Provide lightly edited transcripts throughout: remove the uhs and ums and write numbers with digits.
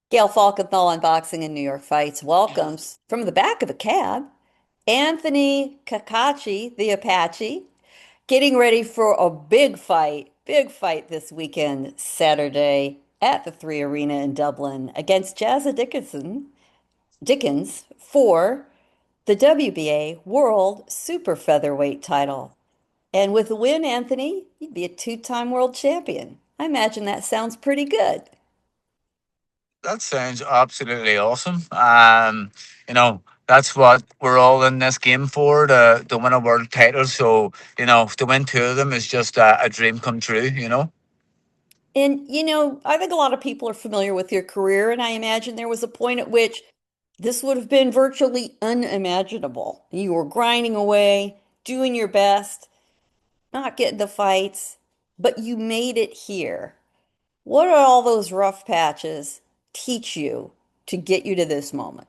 Gail Falkenthal on Boxing and New York Fights welcomes from the back of a cab Anthony Cacace, the Apache, getting ready for a big fight this weekend, Saturday at the Three Arena in Dublin against Dickins for the WBA World Super Featherweight title. And with the win, Anthony, you'd be a two-time world champion. I imagine that sounds pretty good. That sounds absolutely awesome. That's what we're all in this game for, to win a world title. So, to win two of them is just a dream come true. And, I think a lot of people are familiar with your career, and I imagine there was a point at which this would have been virtually unimaginable. You were grinding away, doing your best, not getting the fights, but you made it here. What are all those rough patches teach you to get you to this moment?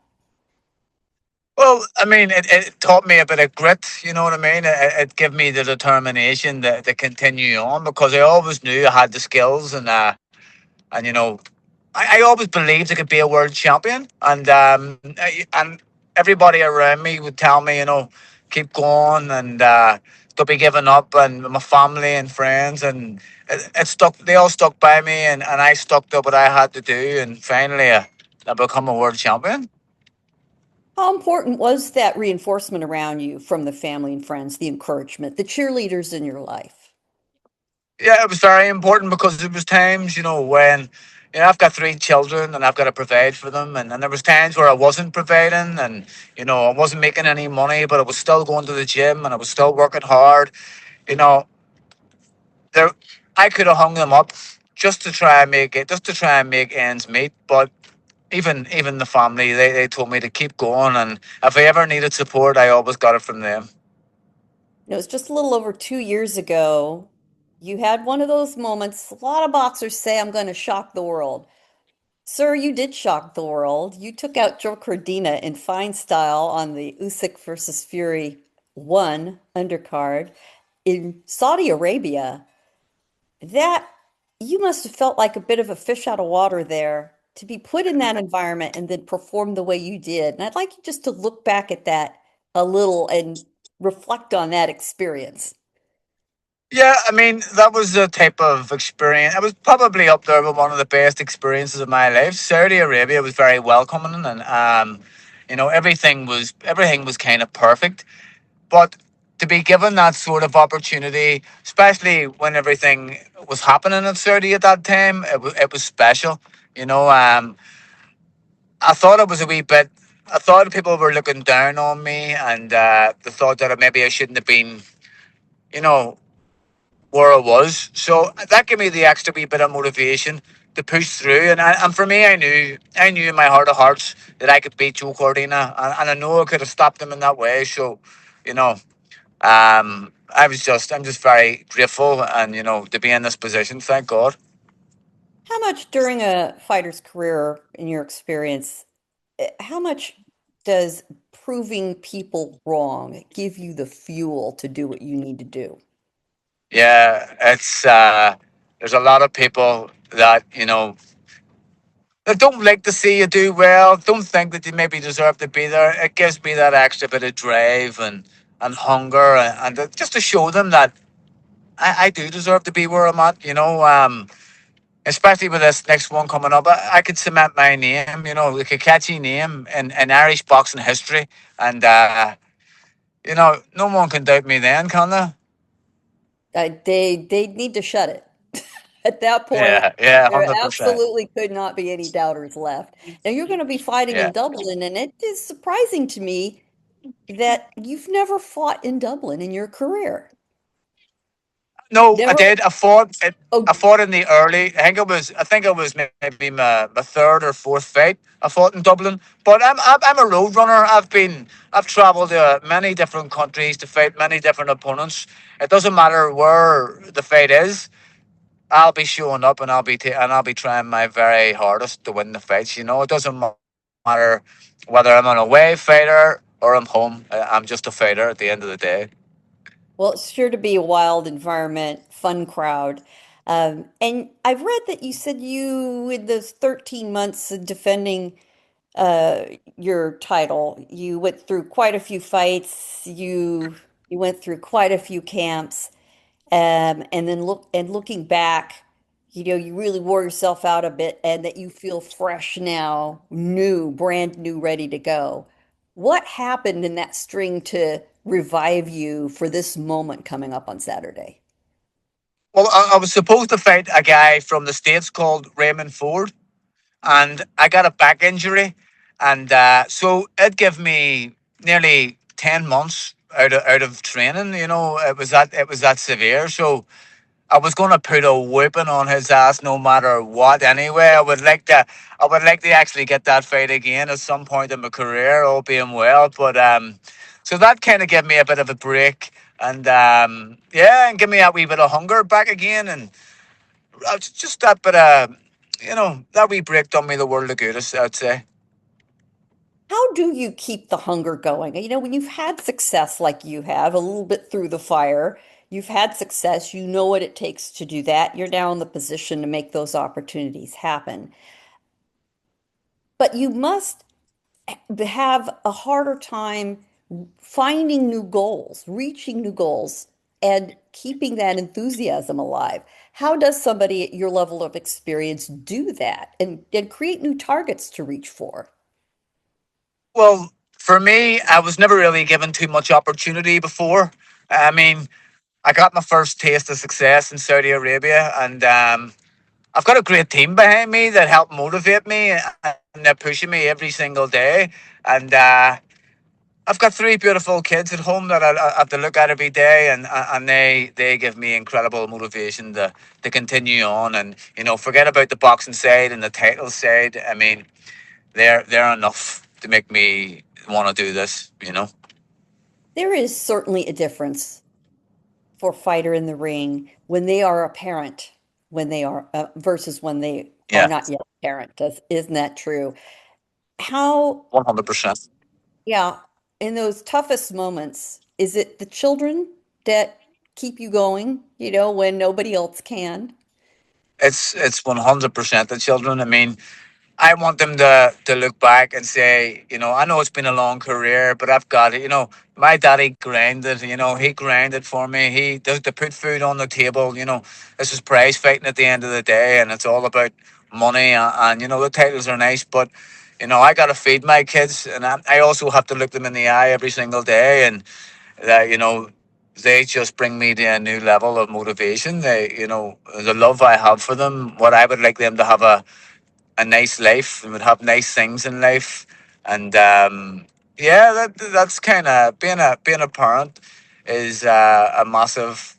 Well, I mean, it taught me a bit of grit, you know what I mean? It gave me the determination to continue on because I always knew I had the skills and I always believed I could be a world champion, and everybody around me would tell me, keep going and don't be giving up, and my family and friends, and it stuck. They all stuck by me, and I stuck to what I had to do, and finally, I become a world champion. How important was that reinforcement around you from the family and friends, the encouragement, the cheerleaders in your life? Yeah, it was very important because there was times, when I've got three children and I've got to provide for them, and there was times where I wasn't providing, and I wasn't making any money, but I was still going to the gym and I was still working hard. You know, there I could have hung them up just to try and make ends meet, but even the family, they told me to keep going, and if I ever needed support, I always got it from them. It was just a little over 2 years ago. You had one of those moments. A lot of boxers say, I'm going to shock the world. Sir, you did shock the world. You took out Joe Cordina in fine style on the Usyk versus Fury 1 undercard in Saudi Arabia. That you must have felt like a bit of a fish out of water there to be put in that environment and then perform the way you did. And I'd like you just to look back at that a little and reflect on that experience. Yeah, I mean, that was the type of experience. It was probably up there with one of the best experiences of my life. Saudi Arabia was very welcoming, and everything was kind of perfect. But to be given that sort of opportunity, especially when everything was happening in Saudi at that time, it was special. You know, um, I thought it was a wee bit. I thought people were looking down on me, and they thought that maybe I shouldn't have been. You know, where I was. So that gave me the extra wee bit of motivation to push through. And for me, I knew in my heart of hearts that I could beat Joe Cordina, and I know I could have stopped him in that way. So, you know, I'm just very grateful, and to be in this position. Thank God. How much during a fighter's career, in your experience, how much does proving people wrong give you the fuel to do what you need to do? Yeah, it's there's a lot of people that that don't like to see you do well, don't think that you maybe deserve to be there. It gives me that extra bit of drive and hunger, and just to show them that I do deserve to be where I'm at. Especially with this next one coming up, I could cement my name, like a catchy name in Irish boxing history, and no one can doubt me then, can they? They need to shut it. At that point, Yeah, yeah, there 100%. absolutely could not be any doubters left. Now you're going to be fighting Yeah. in Dublin, and it is surprising to me that you've never fought in Dublin in your career. No, I Never. did. I fought. I Oh, fought in the early. I think it was maybe my third or fourth fight. I fought in Dublin. But I'm a road runner. I've travelled to many different countries to fight many different opponents. It doesn't matter where the fight is. I'll be showing up, and I'll be trying my very hardest to win the fights. It doesn't matter whether I'm an away fighter or I'm home. I'm just a fighter at the end of the day. well, it's sure to be a wild environment, fun crowd. And I've read that you said you, in those 13 months of defending your title, you went through quite a few fights. You went through quite a few camps. And then looking back, you really wore yourself out a bit and that you feel fresh now, new, brand new, ready to go. What happened in that string to revive you for this moment coming up on Saturday? Well, I was supposed to fight a guy from the States called Raymond Ford, and I got a back injury, and so it gave me nearly 10 months out of training. It was that severe. So I was going to put a whipping on his ass no matter what. Anyway, I would like to actually get that fight again at some point in my career, all being well. But so that kind of gave me a bit of a break, and yeah, and give me a wee bit of hunger back again, and just that bit of, that wee break done me the world of good, I'd say. How do you keep the hunger going? When you've had success like you have, a little bit through the fire, you've had success, you know what it takes to do that. You're now in the position to make those opportunities happen. But you must have a harder time finding new goals, reaching new goals, and keeping that enthusiasm alive. How does somebody at your level of experience do that and create new targets to reach for? Well, for me, I was never really given too much opportunity before. I mean, I got my first taste of success in Saudi Arabia, and I've got a great team behind me that help motivate me, and they're pushing me every single day. And I've got three beautiful kids at home that I have to look at every day, and they give me incredible motivation to continue on, and forget about the boxing side and the title side. I mean, they're enough to make me want to do this. There is certainly a difference for a fighter in the ring when they are a parent, when they are versus when they are Yeah, not yet a parent. Isn't that true? How, 100%. yeah, in those toughest moments, is it the children that keep you going, when nobody else can? It's 100% the children. I mean, I want them to look back and say, I know it's been a long career, but I've got it. My daddy grinded. He grinded for me. He does to put food on the table. This is prize fighting at the end of the day, and it's all about money. And the titles are nice, but I got to feed my kids, and I also have to look them in the eye every single day, and that they just bring me to a new level of motivation. The love I have for them, what I would like them to have a nice life and would have nice things in life. And yeah, that's kind of being a parent is a massive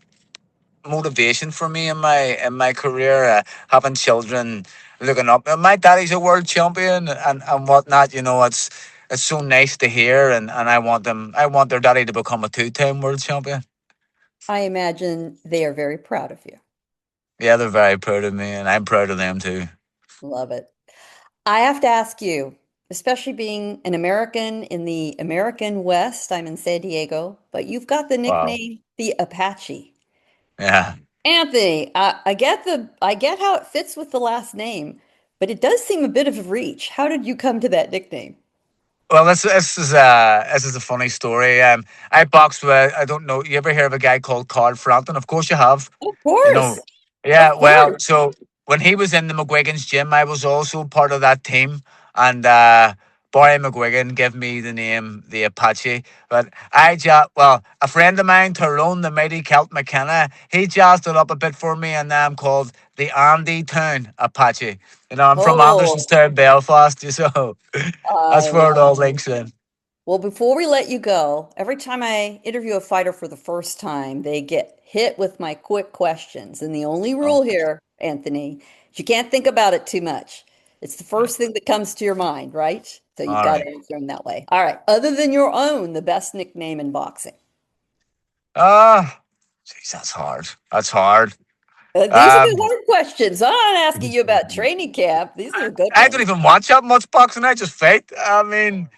motivation for me in my career. Having children, looking up. And my daddy's a world champion and whatnot. It's so nice to hear, and I want their daddy to become a two-time world champion. I imagine they are very proud of you. Yeah, they're very proud of me, and I'm proud of them too. Love it. I have to ask you, especially being an American in the American West, I'm in San Diego, but you've got the Wow. nickname the Apache. Yeah. Anthony, I get how it fits with the last name, but it does seem a bit of a reach. How did you come to that nickname? Well, this is a funny story. I boxed with, I don't know, you ever hear of a guy called Carl Frampton? Of course you have. Of You know, course. yeah. Of Well, course. so when he was in the McGuigan's gym, I was also part of that team, and Barry McGuigan gave me the name the Apache. But a friend of mine, Tyrone, the mighty Celt McKenna, he jazzed it up a bit for me, and now I'm called the Andy Town Apache. I'm from Oh, Andersonstown, Belfast, so that's I where it love all it. links in. Well, before we let you go, every time I interview a fighter for the first time, they get hit with my quick questions. And the only Oh, rule here, Anthony, is you can't think about it too much. It's the right. first thing that comes to your mind, right? So you've All got to right. answer them that way. All right. Other than your own, the best nickname in boxing. Ah, jeez, that's hard. That's hard. These are the Um, hard questions. I'm not asking you about training camp. These are the good I don't ones. even watch that much boxing. I just fight. I mean,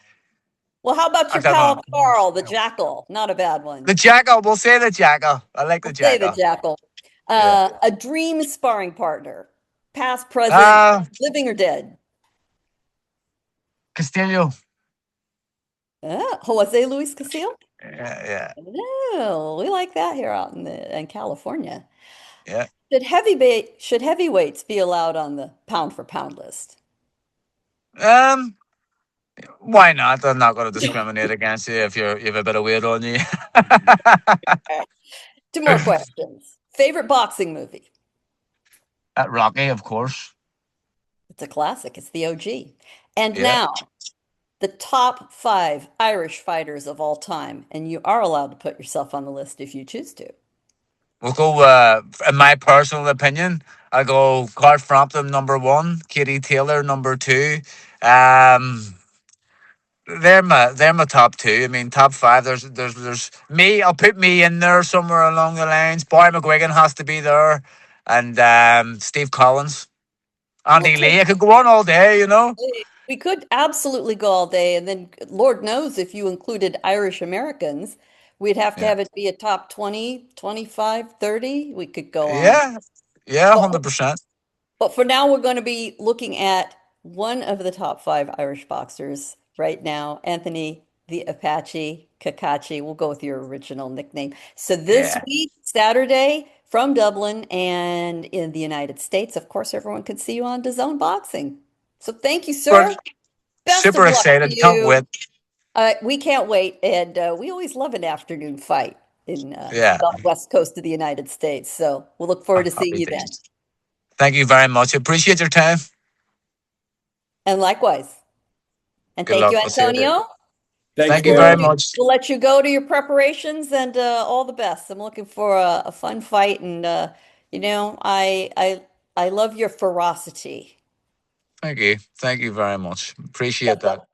Well, how about I your don't know. pal Carl, the Jackal? Not a bad one. The Jackal. We'll say the Jackal. I like We'll the say the Jackal. Jackal. Yeah. A dream sparring partner, past, present, Ah, living or dead. Castillo. Jose Luis Castillo? Yeah, yeah, No, we like that here out in California. yeah. Should heavyweights be allowed on the pound for pound list? Um, why not? I'm not going to discriminate against you if you have a bit of weight on you. Two more questions. Favorite boxing movie? At Rocky, of course. It's a classic. It's the OG. And Yeah. now, the top five Irish fighters of all time, and you are allowed to put yourself on the list if you choose to. We'll go, in my personal opinion, I go Cart Frampton number one, Katie Taylor number two. Um, they're my top two. I mean, top five. There's me. I'll put me in there somewhere along the lines. Barry McGuigan has to be there, and Steve Collins, We'll Andy take Lee. I could go on all day. You know. We could absolutely go all day, and then Lord knows if you included Irish Americans, we'd have to Yeah. have it be a top 20, 25, 30. We could go on. Yeah. Yeah. But 100%. But for now, we're going to be looking at one of the top five Irish boxers right now, Anthony the Apache Cacace. We'll go with your original nickname. So this Yeah. week, Saturday, from Dublin and in the United States, of course, everyone could see you on DAZN Boxing. So thank you, We're sir. Best of super luck to excited. Can't you. wait. We can't wait, and we always love an afternoon fight in Yeah. the west coast of the United States. So we'll look forward to seeing Happy you then. days. Thank you very much. Appreciate your time. And likewise. And Good thank you, luck. I'll see you later. Antonio. Thanks, Thank you We'll very let Gary. you much. we'll let you go to your preparations and all the best. I'm looking for a fun fight, and you know, I love your ferocity. Thank you. Thank you very much. Appreciate Best that. of